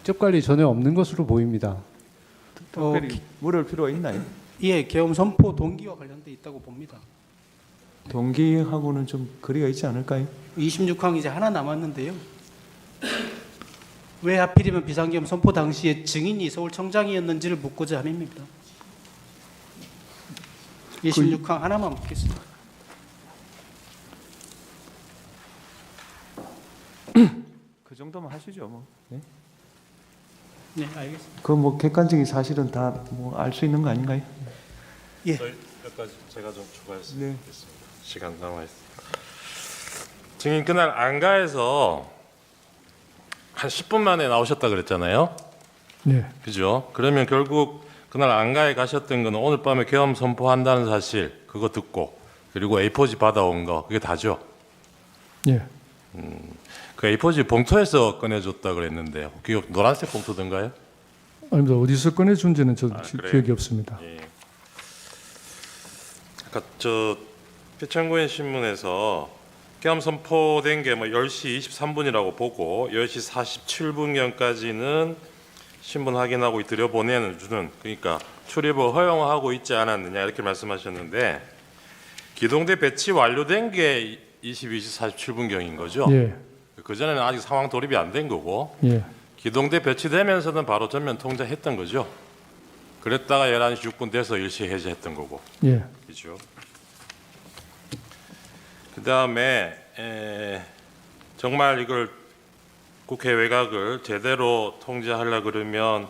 직접 관리 전혀 없는 것으로 보입니다. 특별히 물을 필요가 있나요? 예, 계엄 선포 동기와 관련돼 있다고 봅니다. 동기하고는 좀 거리가 있지 않을까요? 26항 이제 하나 남았는데요. 왜 하필이면 비상계엄 선포 당시에 증인이 서울청장이었는지를 묻고자 함입니다. 26항 하나만 묻겠습니다. 그 정도만 하시죠, 뭐. 네? 네, 알겠습니다. 그 뭐 객관적인 사실은 다 뭐 알 수 있는 거 아닌가요? 예. 몇 가지 제가 좀 추가했습니다. 네. 시간 남아 있습니다. 증인 그날 안가에서 한 10분 만에 나오셨다 그랬잖아요. 네. 그죠? 그러면 결국 그날 안가에 가셨던 거는 오늘 밤에 계엄 선포한다는 사실 그거 듣고 그리고 A4지 받아온 거 그게 다죠. 예. 그 A4지 봉투에서 꺼내줬다 그랬는데요. 기억 노란색 봉투던가요? 아닙니다. 어디서 꺼내준지는 저도 그래요? 기억이 없습니다. 예. 아까 저 표창구인 신문에서 계엄 선포된 게 뭐 10시 23분이라고 보고 10시 47분경까지는 신분 확인하고 들여보내는 주는 그러니까 출입을 허용하고 있지 않았느냐 이렇게 말씀하셨는데 기동대 배치 완료된 게 22시 47분경인 거죠. 예. 그 전에는 아직 상황 돌입이 안 된 거고 예. 기동대 배치되면서는 바로 전면 통제했던 거죠. 그랬다가 11시 6분 돼서 일시 해제했던 거고. 예. 그죠. 그다음에 정말 이걸 국회 외곽을 제대로 통제하려 그러면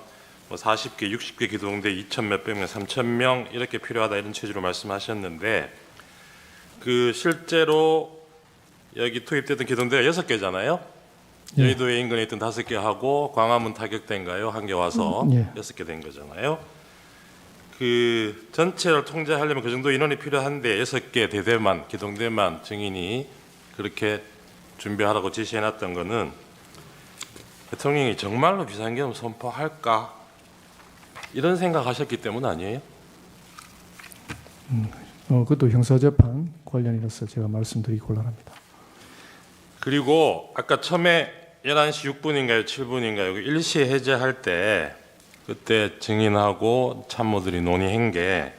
뭐 40개, 60개 기동대 2천 몇백 명, 3천 명 이렇게 필요하다 이런 취지로 말씀하셨는데 그 실제로 여기 투입됐던 기동대가 6개잖아요. 예. 여의도에 인근에 있던 5개 하고 광화문 타격대인가요? 한 개 와서 예. 6개 된 거잖아요. 그 전체를 통제하려면 그 정도 인원이 필요한데 6개 대대만 기동대만 증인이 그렇게 준비하라고 지시해놨던 거는 대통령이 정말로 비상계엄 선포할까 이런 생각하셨기 때문 아니에요? 그것도 형사재판 관련이라서 제가 말씀드리기 곤란합니다. 그리고 아까 처음에 11시 6분인가요? 7분인가요? 일시 해제할 때 그때 증인하고 참모들이 논의한 게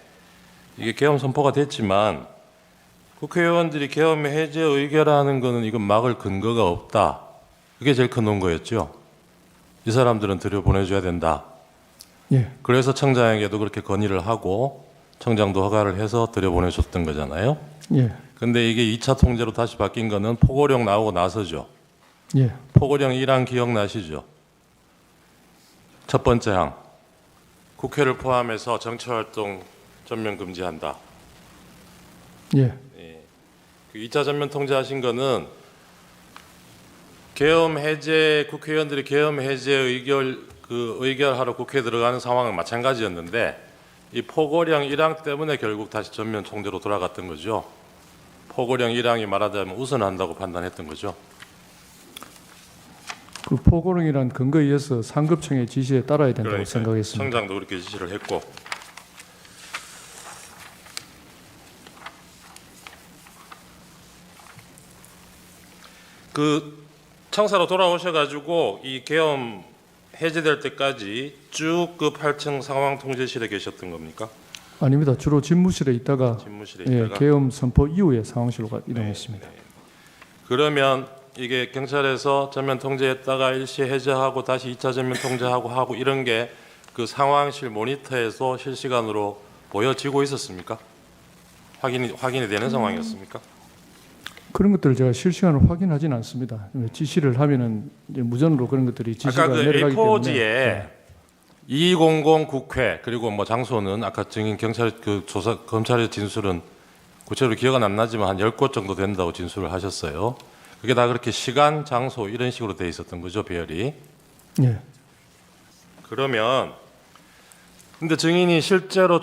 이게 계엄 선포가 됐지만 국회의원들이 계엄 해제 의결하는 거는 이건 막을 근거가 없다. 그게 제일 큰 논거였죠. 이 사람들은 들여보내줘야 된다. 예. 그래서 청장에게도 그렇게 건의를 하고 청장도 허가를 해서 들여보내줬던 거잖아요. 예. 근데 이게 2차 통제로 다시 바뀐 거는 포고령 나오고 나서죠. 예. 포고령 1항 기억나시죠? 첫 번째 항. 국회를 포함해서 정치활동 전면 금지한다. 예. 그 2차 전면 통제하신 거는 계엄 해제 국회의원들이 계엄 해제 의결하러 국회에 들어가는 상황은 마찬가지였는데 이 포고령 1항 때문에 결국 다시 전면 통제로 돌아갔던 거죠. 포고령 1항이 말하자면 우선한다고 판단했던 거죠. 그 포고령이란 근거에 의해서 상급청의 지시에 따라야 된다고 그러니까 생각했습니다. 청장도 그렇게 지시를 했고 그 청사로 돌아오셔가지고 이 계엄 해제될 때까지 쭉 그 8층 상황 통제실에 계셨던 겁니까? 아닙니다. 주로 집무실에 있다가 집무실에 예, 있다가 계엄 선포 이후에 상황실로 이동했습니다. 그러면 이게 경찰에서 전면 통제했다가 일시 해제하고 다시 2차 전면 통제하고 하고 이런 게 그 상황실 모니터에서 실시간으로 보여지고 있었습니까? 확인이 되는 상황이었습니까? 그런 것들을 제가 실시간으로 확인하지는 않습니다. 지시를 하면은 이제 무전으로 그런 것들이 지시가 아까 그 내려가기 때문에 A4지에 예. 200 국회 그리고 뭐 장소는 아까 증인 경찰 그 조사 검찰의 진술은 구체적으로 기억은 안 나지만 한 10곳 정도 된다고 진술을 하셨어요. 그게 다 그렇게 시간, 장소 이런 식으로 돼 있었던 거죠, 배열이. 예. 그러면 근데 증인이 실제로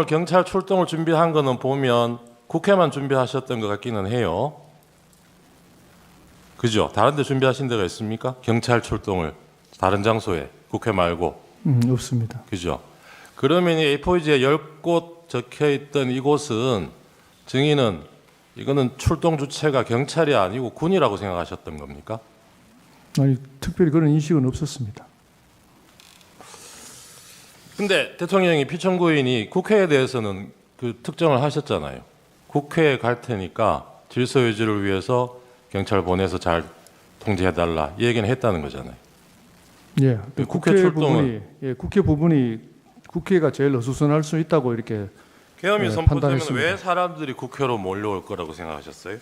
경찰 출동을 준비한 거는 보면 국회만 준비하셨던 것 같기는 해요. 그죠? 다른 데 준비하신 데가 있습니까? 경찰 출동을 다른 장소에 국회 말고. 없습니다. 그죠? 그러면 이 A4지에 10곳 적혀 있던 이곳은 증인은 이거는 출동 주체가 경찰이 아니고 군이라고 생각하셨던 겁니까? 아니 특별히 그런 인식은 없었습니다. 근데 대통령이 피청구인이 국회에 대해서는 그 특정을 하셨잖아요. 국회에 갈 테니까 질서 유지를 위해서 경찰 보내서 잘 통제해달라 이 얘기는 했다는 거잖아요. 예, 그 국회 국회 부분이 국회 부분이 국회가 제일 어수선할 수 있다고 이렇게 계엄이 네, 선포되면 판단했습니다. 왜 사람들이 국회로 몰려올 거라고 생각하셨어요?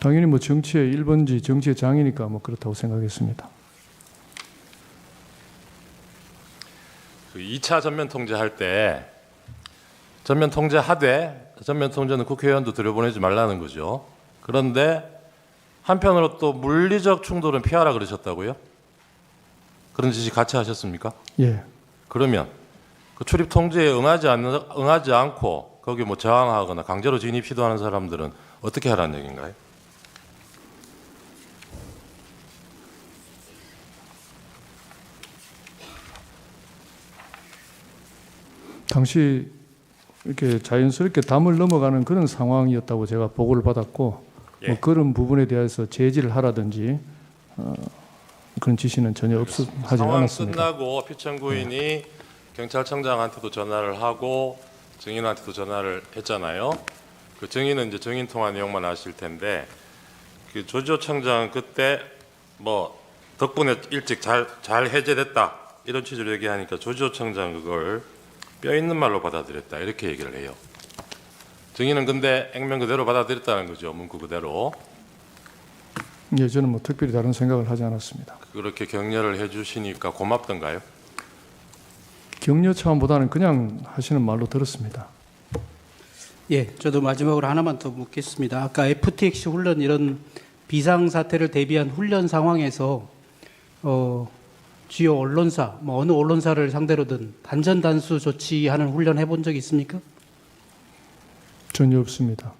당연히 뭐 정치의 1번지 정치의 장이니까 뭐 그렇다고 생각했습니다. 그 2차 전면 통제할 때 전면 통제하되 전면 통제는 국회의원도 들여보내지 말라는 거죠. 그런데 한편으로 또 물리적 충돌은 피하라 그러셨다고요? 그런 지시 같이 하셨습니까? 예, 그러면 그 출입 통제에 응하지 않고 거기 뭐 저항하거나 강제로 진입 시도하는 사람들은 어떻게 하라는 얘기인가요? 당시 이렇게 자연스럽게 담을 넘어가는 그런 상황이었다고 제가 보고를 받았고 예. 뭐 그런 부분에 대해서 제지를 하라든지 그런 지시는 전혀 하지 상황 않았습니다. 끝나고 피청구인이 경찰청장한테도 전화를 하고 증인한테도 전화를 했잖아요. 그 증인은 이제 증인 통화 내용만 아실 텐데 그 조지호 청장 그때 뭐 덕분에 일찍 잘 해제됐다 이런 취지로 얘기하니까 조지호 청장 그걸 뼈 있는 말로 받아들였다 이렇게 얘기를 해요. 증인은 근데 액면 그대로 받아들였다는 거죠. 문구 그대로. 예, 저는 뭐 특별히 다른 생각을 하지 않았습니다. 그렇게 격려를 해주시니까 고맙던가요? 격려 차원보다는 그냥 하시는 말로 들었습니다. 예, 저도 마지막으로 하나만 더 묻겠습니다. 아까 FTX 훈련 이런 비상 사태를 대비한 훈련 상황에서 주요 언론사, 뭐 어느 언론사를 상대로든 단전 단수 조치하는 훈련 해본 적 있습니까? 전혀 없습니다.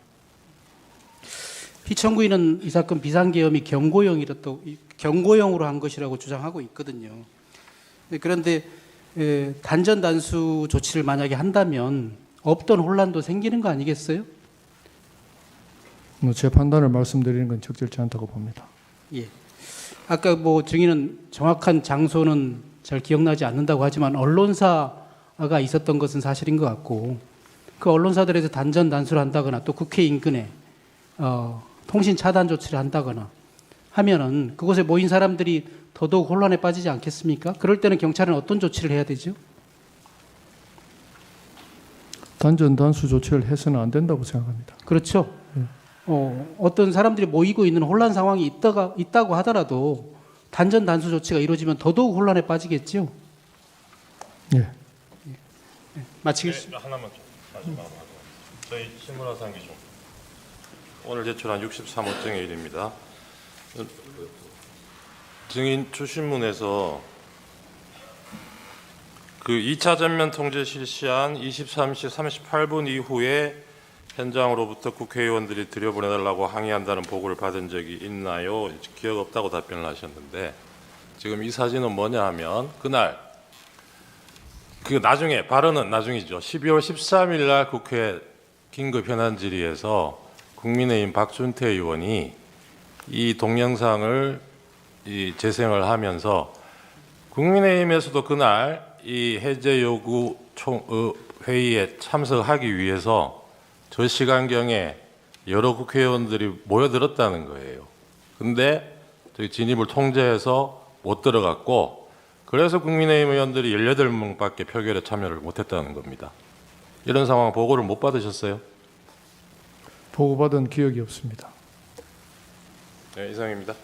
피청구인은 이 사건 비상계엄이 경고용으로 한 것이라고 주장하고 있거든요. 그런데 단전 단수 조치를 만약에 한다면 없던 혼란도 생기는 거 아니겠어요? 뭐 제 판단을 말씀드리는 건 적절치 않다고 봅니다. 예. 아까 뭐 증인은 정확한 장소는 잘 기억나지 않는다고 하지만 언론사가 있었던 것은 사실인 것 같고 그 언론사들에서 단전 단수를 한다거나 또 국회 인근에 통신 차단 조치를 한다거나 하면은 그곳에 모인 사람들이 더더욱 혼란에 빠지지 않겠습니까? 그럴 때는 경찰은 어떤 조치를 해야 되죠? 단전 단수 조치를 해서는 안 된다고 생각합니다. 그렇죠. 어떤 사람들이 모이고 있는 혼란 상황이 있다고 하더라도 단전 단수 조치가 이루어지면 더더욱 혼란에 빠지겠죠. 예. 마치겠습니다. 네, 하나만 좀 마지막으로 하고 저희 신문화 상기 좀 오늘 제출한 63호 증인입니다. 증인 추신문에서 그 2차 전면 통제 실시한 23시 38분 이후에 현장으로부터 국회의원들이 들여보내달라고 항의한다는 보고를 받은 적이 있나요? 기억 없다고 답변을 하셨는데 지금 이 사진은 뭐냐 하면 그날 그 나중에 발언은 나중이죠. 12월 13일 날 국회 긴급 현안 질의에서 국민의힘 박준태 의원이 이 동영상을 재생을 하면서 국민의힘에서도 그날 이 해제 요구 회의에 참석하기 위해서 저 시간경에 여러 국회의원들이 모여들었다는 거예요. 근데 저희 진입을 통제해서 못 들어갔고 그래서 국민의힘 의원들이 18명밖에 표결에 참여를 못했다는 겁니다. 이런 상황 보고를 못 받으셨어요? 보고받은 기억이 없습니다. 네, 이상입니다.